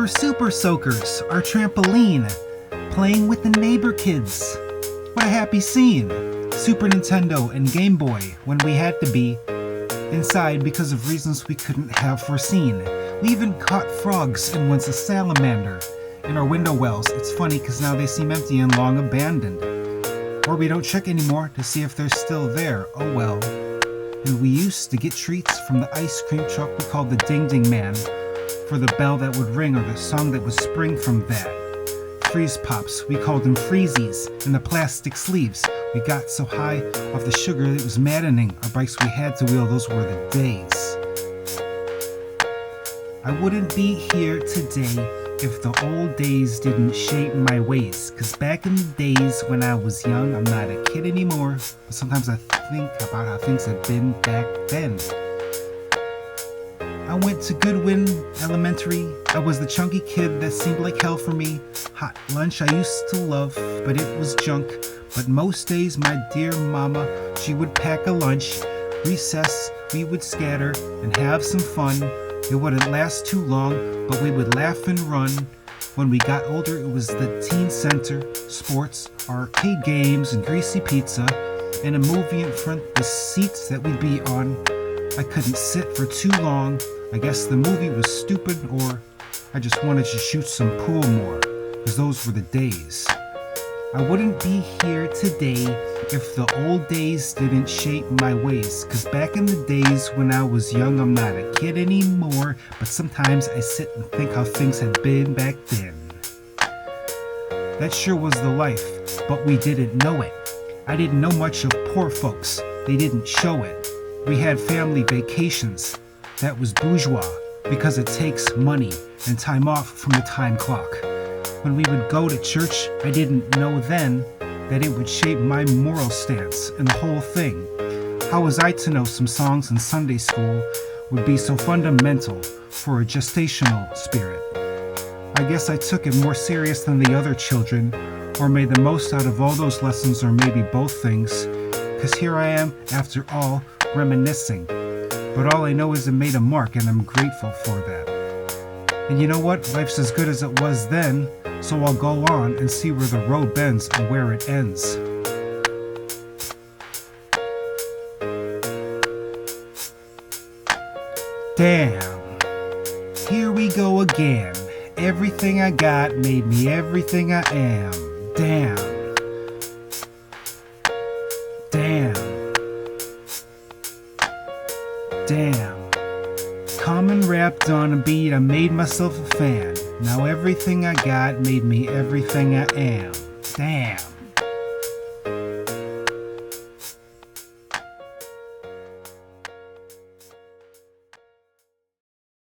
rubber super soakers, our trampoline, playing with the neighbor kids. What a happy scene. Super Nintendo and Game Boy when we had to be inside because of reasons we couldn't have foreseen. We even caught frogs and once a salamander in our window wells. It's funny because now they seem empty and long abandoned. Or we don't check anymore to see if they're still there. Oh well. And we used to get treats from the ice cream truck we called the Ding Ding Man for the bell that would ring or the song that would spring from that. Freeze pops, we called them freezies, and the plastic sleeves. We got so high off the sugar that it was maddening. Our bikes we had to wheel, those were the days. I wouldn't be here today if the old days didn't shape my ways. Cause back in the days when I was young, I'm not a kid anymore, but sometimes I think about how things have been back then. I went to Goodwin Elementary. I was the chunky kid that seemed like hell for me. Hot lunch I used to love, but it was junk. But most days my dear mama, she would pack a lunch. Recess, we would scatter and have some fun. It wouldn't last too long, but we would laugh and run. When we got older, it was the teen center, sports, arcade games, and greasy pizza, and a movie in front, the seats that we'd be on. I couldn't sit for too long. I guess the movie was stupid, or I just wanted to shoot some pool more, cause those were the days. I wouldn't be here today if the old days didn't shape my ways. Cause back in the days when I was young, I'm not a kid anymore, but sometimes I sit and think how things had been back then. That sure was the life, but we didn't know it. I didn't know much of poor folks, they didn't show it. We had family vacations, that was bourgeois, because it takes money and time off from the time clock. When we would go to church, I didn't know then that it would shape my moral stance and the whole thing. How was I to know some songs in Sunday school would be so fundamental for a gestational spirit? I guess I took it more serious than the other children, or made the most out of all those lessons, or maybe both things. Cause here I am, after all, reminiscing. But all I know is it made a mark, and I'm grateful for that. And you know what? Life's as good as it was then, so I'll go on and see where the road bends and where it ends. Damn, here we go again. Everything I got made me everything I am. Damn. Damn. Damn. Common rapped on a beat, I made myself a fan. Now everything I got made me everything I am. Damn.